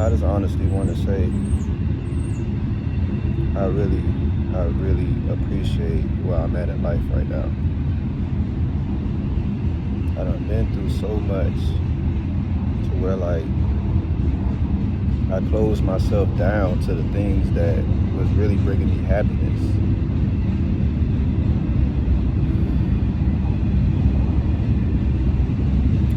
I just honestly want to say I really, I really appreciate where I'm at in life right now. I done been through so much to where like I closed myself down to the things that was really bringing me happiness.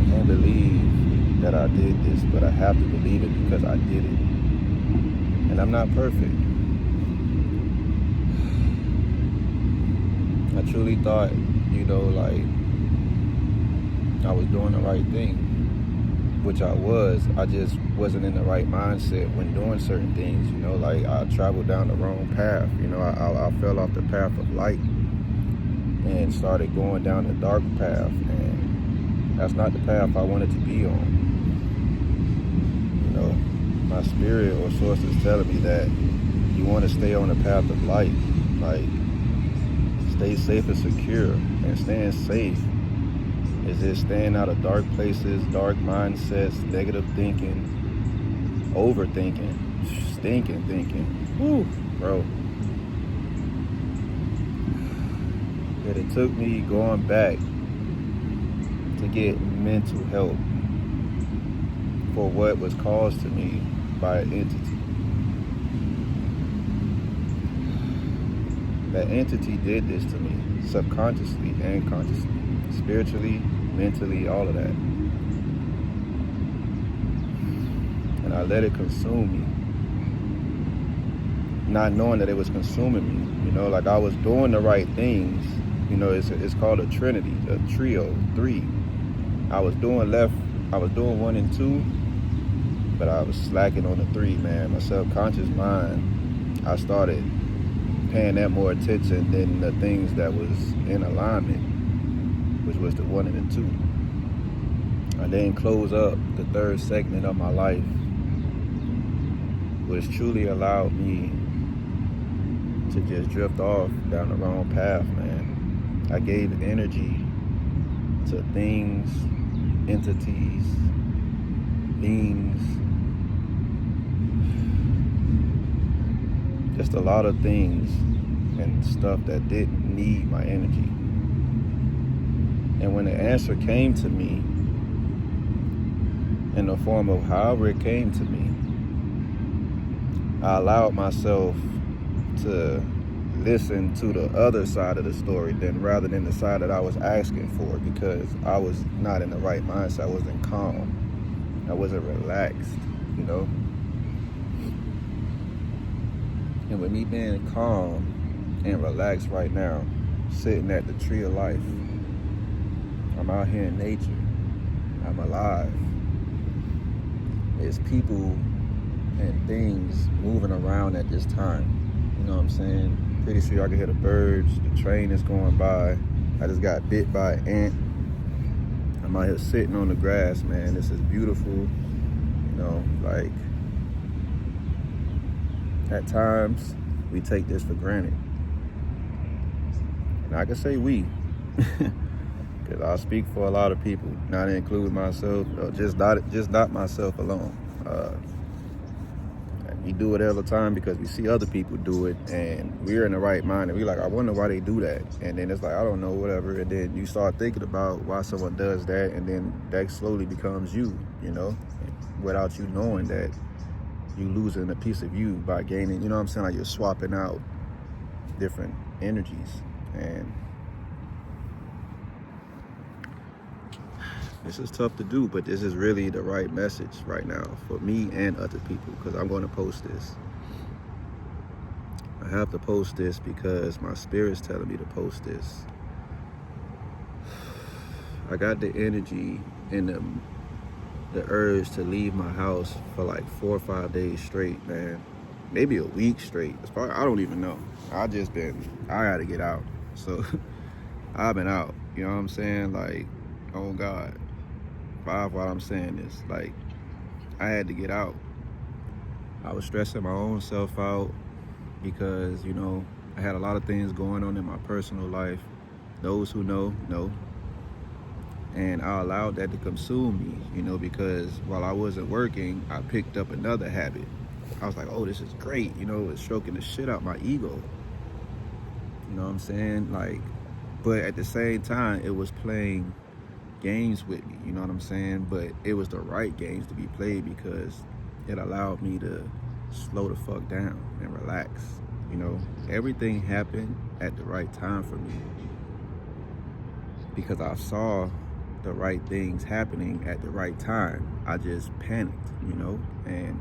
I can't believe that I did this, but I have to believe it because I did it. And I'm not perfect. I truly thought, like I was doing the right thing, which I was. I just wasn't in the right mindset when doing certain things, like I traveled down the wrong path. I fell off the path of light and started going down the dark path, and that's not the path I wanted to be on. My spirit or source is telling me that you want to stay on the path of light, like stay safe and secure. And staying safe is just staying out of dark places, dark mindsets, negative thinking, overthinking, stinking thinking. Woo, bro. But it took me going back to get mental help for what was caused to me by an entity. That entity did this to me, subconsciously and consciously, spiritually, mentally, all of that. And I let it consume me, not knowing that it was consuming me. Like I was doing the right things. It's called a trinity, a trio, three. I was doing 1 and 2, but I was slacking on the 3, man. My subconscious mind, I started paying that more attention than the things that was in alignment, which was the 1 and the 2. I then close up the 3rd segment of my life, which truly allowed me to just drift off down the wrong path, man. I gave energy to things, entities, beings, just a lot of things and stuff that didn't need my energy. And when the answer came to me in the form of however it came to me, I allowed myself to listen to the other side of the story rather than the side that I was asking for, because I was not in the right mindset. I wasn't calm. I wasn't relaxed, And with me being calm and relaxed right now, sitting at the tree of life, I'm out here in nature. I'm alive. There's people and things moving around at this time. You know what I'm saying? Pretty sure y'all can hear the birds. The train is going by. I just got bit by an ant. I'm out here sitting on the grass, man. This is beautiful. Like at times we take this for granted. And I can say we, because I speak for a lot of people, not to include myself, just not myself alone. We do it all the time because we see other people do it, and we're in the right mind, and we're like, I wonder why they do that. And then it's like, I don't know, whatever. And then you start thinking about why someone does that, and then that slowly becomes you, without you knowing that you losing a piece of you by gaining, like you're swapping out different energies. And this is tough to do, but this is really the right message right now for me and other people, because I'm going to post this. I have to post this because my spirit's telling me to post this. I got the energy and the urge to leave my house for like 4 or 5 days straight, man. Maybe a week straight. I don't even know. I gotta get out. So I've been out, you know what I'm saying? Like, oh God. While I'm saying this, like, I had to get out. I was stressing my own self out because, I had a lot of things going on in my personal life. Those who know. And I allowed that to consume me, you know, because while I wasn't working, I picked up another habit. I was like, oh, this is great, you know, it's stroking the shit out my ego. You know what I'm saying? Like, but at the same time, it was playing games with me, you know what I'm saying? But it was the right games to be played because it allowed me to slow the fuck down and relax. You know, everything happened at the right time for me because I saw the right things happening at the right time. I just panicked, you know, and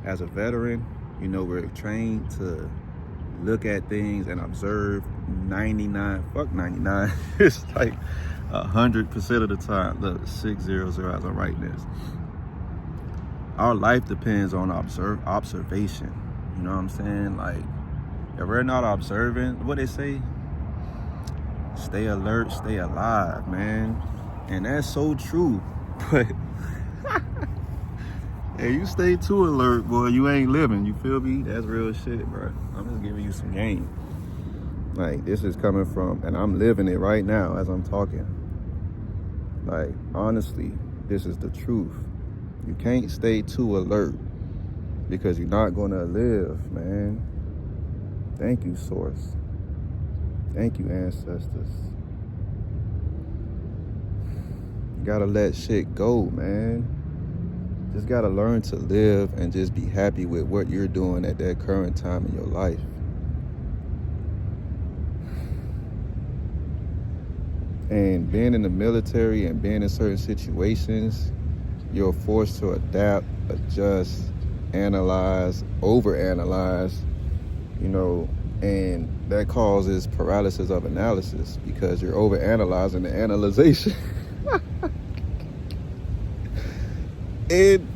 as a veteran, you know, we're trained to look at things and observe 99, it's like 100% of the time. Look, 600 as I'm writing this. Our life depends on observation. You know what I'm saying? Like, if we're not observing, what they say, stay alert, stay alive, man. And that's so true. But hey, you stay too alert, boy, you ain't living. You feel me? That's real shit, bro. I'm just giving you some game. Like, this is coming from, and I'm living it right now as I'm talking. Like, honestly, this is the truth. You can't stay too alert because you're not gonna live, man. Thank you, Source. Thank you, ancestors. You gotta let shit go, man. Just gotta learn to live and just be happy with what you're doing at that current time in your life. And being in the military and being in certain situations, you're forced to adapt, adjust, analyze, overanalyze, you know, and that causes paralysis of analysis because you're overanalyzing the analyzation. And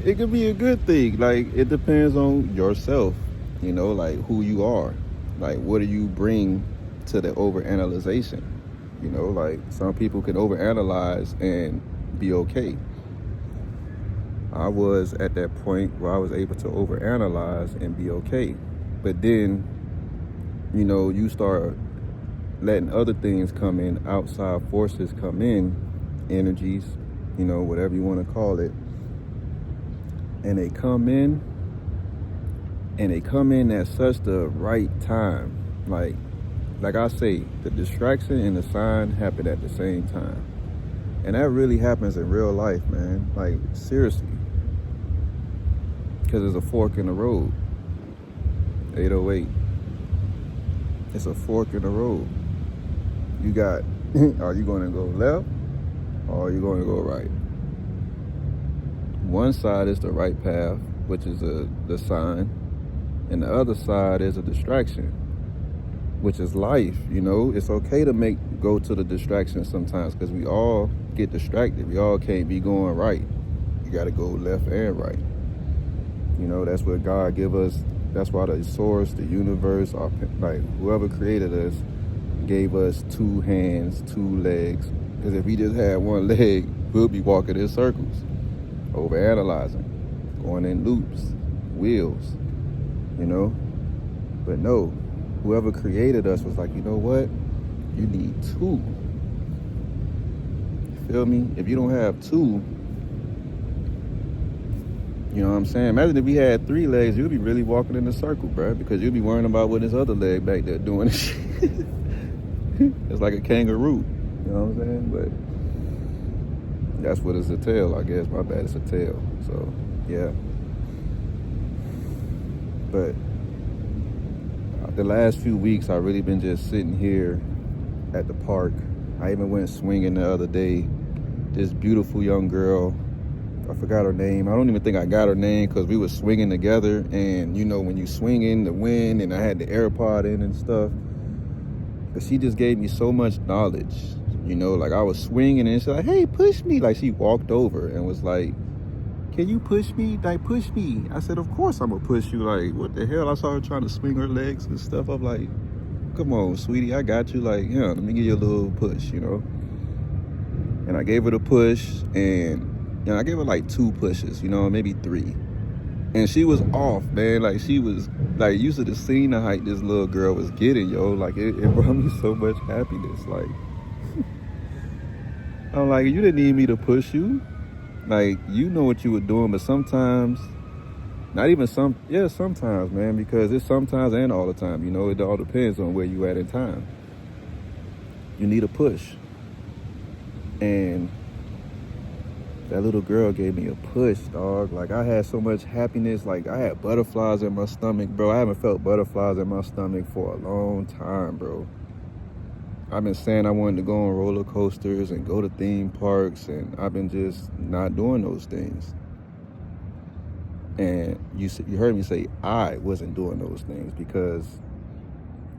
it could be a good thing. Like, it depends on yourself, you know, like who you are. Like, what do you bring to the overanalyzation? You know, like some people can overanalyze and be okay. I was at that point where I was able to overanalyze and be okay. But then, you know, you start letting other things come in, outside forces come in, energies, you know, whatever you want to call it. And they come in at such the right time. Like I say, the distraction and the sign happen at the same time. And that really happens in real life, man. Like, seriously. Because there's a fork in the road. 808. It's a fork in the road. You got, are you going to go left or are you going to go right? One side is the right path, which is the sign. And the other side is a distraction, which is life, you know. It's okay to go to the distraction sometimes because we all get distracted. We all can't be going right. You got to go left and right. You know, that's what God give us. That's why the source, the universe, like whoever created us, gave us 2 hands, 2 legs. Because if we just had 1 leg, we'll be walking in circles, overanalyzing, going in loops, wheels, you know. But no, whoever created us was like, you know what? You need 2. You feel me? If you don't have 2, you know what I'm saying? Imagine if we had 3 legs, you'd be really walking in a circle, bro, because you'd be worrying about what this other leg back there doing. It's like a kangaroo, you know what I'm saying? But that's what it's a tail, I guess. My bad, it's a tail. So, yeah. But the last few weeks, I've really been just sitting here at the park. I even went swinging the other day. This beautiful young girl, I forgot her name. I don't even think I got her name because we were swinging together. And, you know, when you swing in the wind and I had the AirPod in and stuff. But she just gave me so much knowledge. You know, like I was swinging and she's like, hey, push me. Like she walked over and was like, can you push me? Like, push me. I said, of course I'm going to push you. Like, what the hell? I saw her trying to swing her legs and stuff. I'm like, come on, sweetie, I got you. Like, yeah, let me give you a little push, you know? And I gave her the push and, you know, I gave her like 2 pushes, you know, maybe 3. And she was off, man. Like, she was, like, used to the scene the height this little girl was getting, yo. Like, it brought me so much happiness. Like, I'm like, you didn't need me to push you. Like, you know what you were doing, but sometimes, not even sometimes, man, because it's sometimes and all the time, you know, it all depends on where you at in time. You need a push. And that little girl gave me a push, dog. Like, I had so much happiness. Like, I had butterflies in my stomach, bro. I haven't felt butterflies in my stomach for a long time, bro. I've been saying I wanted to go on roller coasters and go to theme parks, and I've been just not doing those things. And you heard me say I wasn't doing those things because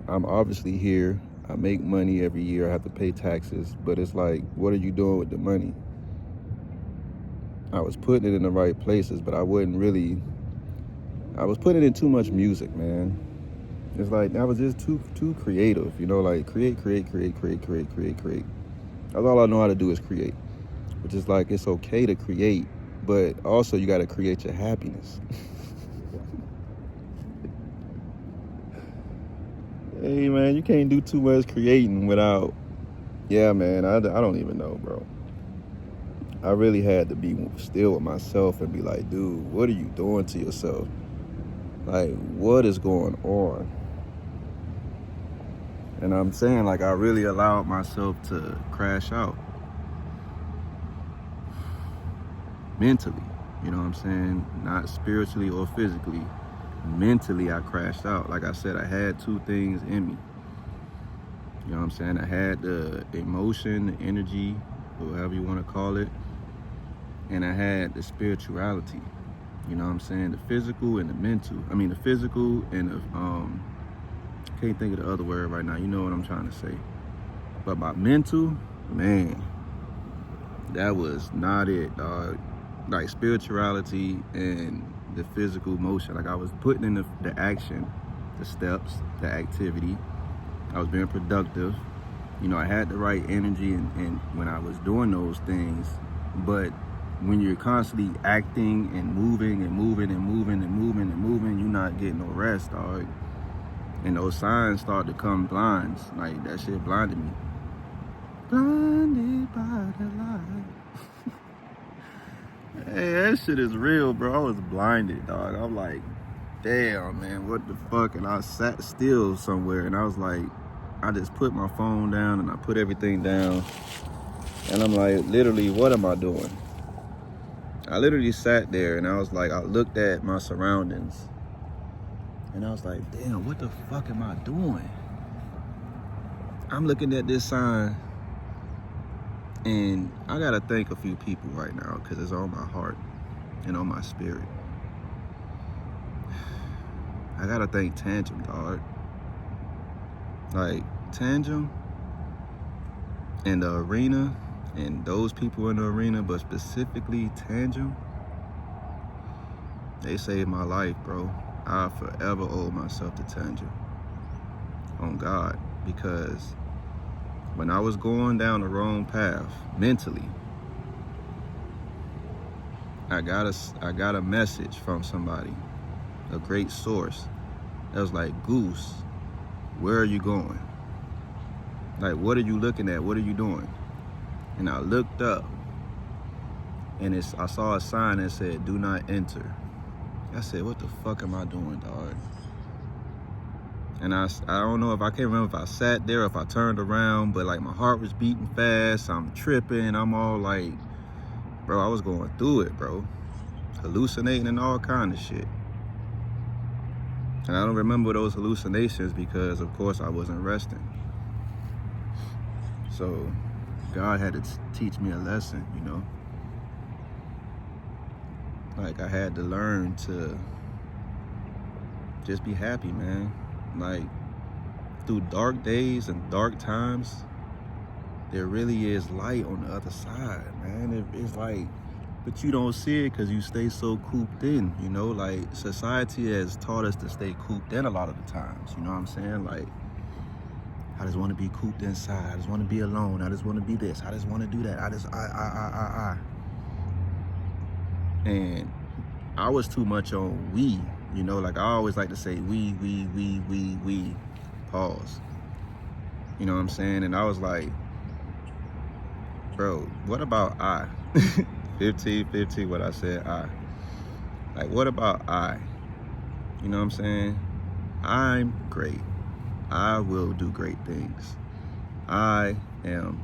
I'm obviously here. I make money every year. I have to pay taxes. But it's like, what are you doing with the money? I was putting it in the right places, but I was putting in too much music, man. It's like I was just too creative, you know, like create. That's all I know how to do is create. Which is like, it's okay to create, but also you got to create your happiness. Hey, man, you can't do too much creating without, yeah, man, I don't even know, bro. I really had to be still with myself and be like, dude, what are you doing to yourself? Like, what is going on? And I'm saying, like, I really allowed myself to crash out mentally, you know what I'm saying? Not spiritually or physically. Mentally, I crashed out. Like I said, I had two things in me. You know what I'm saying? I had the emotion, the energy, whatever you want to call it. And I had the spirituality. You know what I'm saying? The physical and the mental. I mean, the physical and the, can't think of the other word right now. You know what I'm trying to say. But my mental, man, that was not it, dog. Like, spirituality and the physical motion. Like, I was putting in the action, the steps, the activity. I was being productive. You know, I had the right energy and when I was doing those things. But when you're constantly acting and moving, you're not getting no rest, dog. And those signs start to come blinds. Like, that shit blinded me. Blinded by the light. Hey, that shit is real, bro. I was blinded, dog. I'm like, damn, man, what the fuck? And I sat still somewhere, and I was like, I just put my phone down, and I put everything down. And I'm like, literally, what am I doing? I literally sat there, and I was like, I looked at my surroundings. And I was like, damn, what the fuck am I doing? I'm looking at this sign, and I gotta thank a few people right now because it's on my heart and on my spirit. I gotta thank Tangem, dog. Like, Tangem and the arena and those people in the arena, but specifically Tangem, they saved my life, bro. I forever owe myself to Tangem. On God. Because when I was going down the wrong path mentally, I got a message from somebody, a great source, that was like, Goose, where are you going? Like, what are you looking at? What are you doing? And I looked up, and I saw a sign that said, do not enter. I said, what the fuck am I doing, dog? And I don't know, if I can't remember if I sat there or if I turned around, but like my heart was beating fast. I'm tripping. I'm all like, bro, I was going through it, bro. Hallucinating and all kind of shit. And I don't remember those hallucinations because, of course, I wasn't resting. So God had to teach me a lesson, you know? Like, I had to learn to just be happy, man. Like, through dark days and dark times, there really is light on the other side, man. It's like, but you don't see it because you stay so cooped in, you know? Like, society has taught us to stay cooped in a lot of the times, you know what I'm saying? Like, I just want to be cooped inside. I just want to be alone. I just want to be this. I just want to do that. I. And I was too much on we, you know? Like, I always like to say we, pause. You know what I'm saying? And I was like, bro, what about I? 15, what I said, I. Like, what about I? You know what I'm saying? I'm great. I will do great things. I am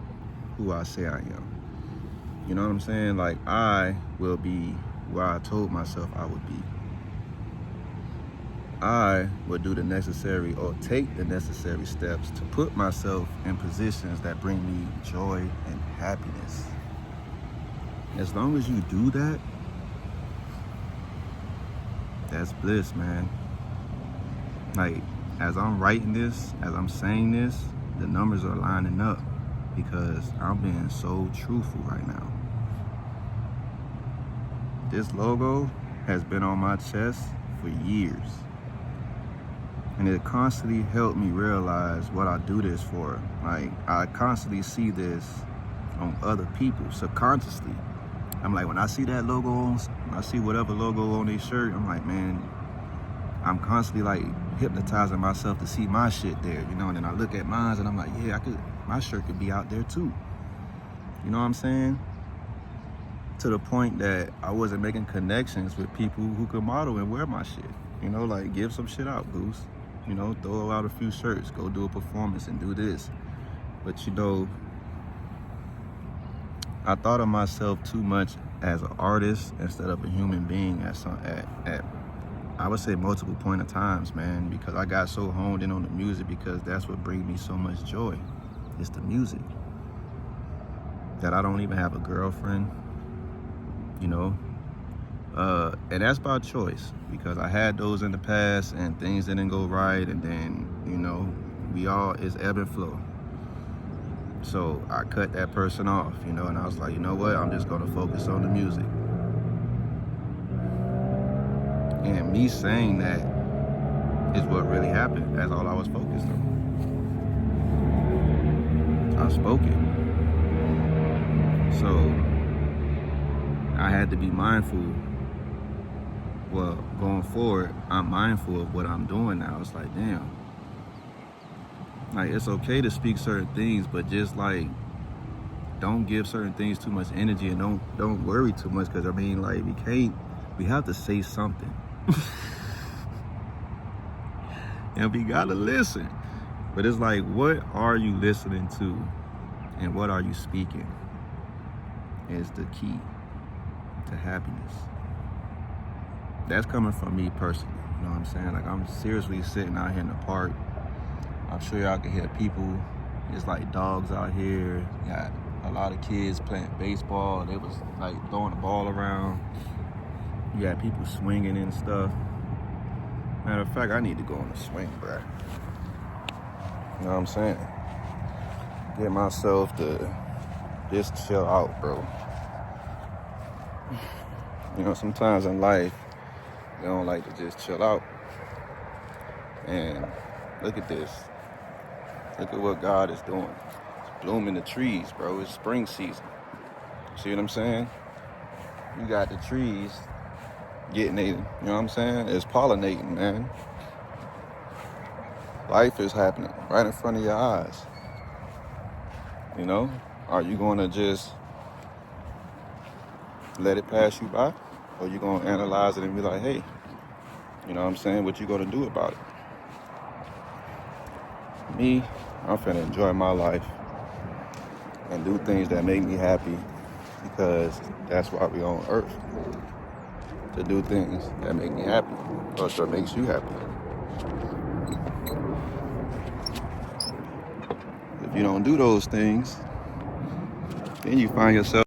who I say I am. You know what I'm saying? Like, I will be where I told myself I would be. I will do the necessary or take the necessary steps to put myself in positions that bring me joy and happiness. As long as you do that, that's bliss, man. Like, as I'm writing this, as I'm saying this, the numbers are lining up because I'm being so truthful right now. This logo has been on my chest for years. And it constantly helped me realize what I do this for. Like, I constantly see this on other people subconsciously. I'm like, when I see that logo on, when I see whatever logo on their shirt, I'm like, man, I'm constantly like hypnotizing myself to see my shit there, you know? And then I look at mine and I'm like, yeah, my shirt could be out there too. You know what I'm saying? To the point that I wasn't making connections with people who could model and wear my shit. You know, like, give some shit out, Goose. You know, throw out a few shirts, go do a performance and do this. But you know, I thought of myself too much as an artist instead of a human being at I would say multiple point of times, man, because I got so honed in on the music because that's what brings me so much joy. It's the music. That I don't even have a girlfriend, you know. And that's by choice because I had those in the past and things didn't go right, and then, you know, it's ebb and flow. So I cut that person off, you know, and I was like, you know what, I'm just gonna focus on the music. And me saying that is what really happened. That's all I was focused on. I spoke it. So I had to be mindful. Well, going forward, I'm mindful of what I'm doing now. It's like, damn. Like, it's okay to speak certain things, but just like, don't give certain things too much energy and don't worry too much. Cause I mean, like, we have to say something. And we gotta listen. But it's like, what are you listening to? And what are you speaking? Is the key to happiness. That's coming from me personally, you know what I'm saying? Like, I'm seriously sitting out here in the park. I'm sure y'all can hear people. It's like dogs out here. Got a lot of kids playing baseball. They was like throwing the ball around. You got people swinging and stuff. Matter of fact, I need to go on a swing, bro. You know what I'm saying? Get myself to just chill out, bro. You know, sometimes in life, you don't like to just chill out. And look at this. Look at what God is doing. It's blooming the trees, bro. It's spring season. See what I'm saying? You got the trees getting it, you know what I'm saying? It's pollinating, man. Life is happening right in front of your eyes. You know? Are you going to just let it pass you by? Or you going to analyze it and be like, hey, you know what I'm saying? What you going to do about it? Me, I'm finna enjoy my life and do things that make me happy because that's why we on earth. To do things that make me happy or that makes you happy. If you don't do those things, then you find yourself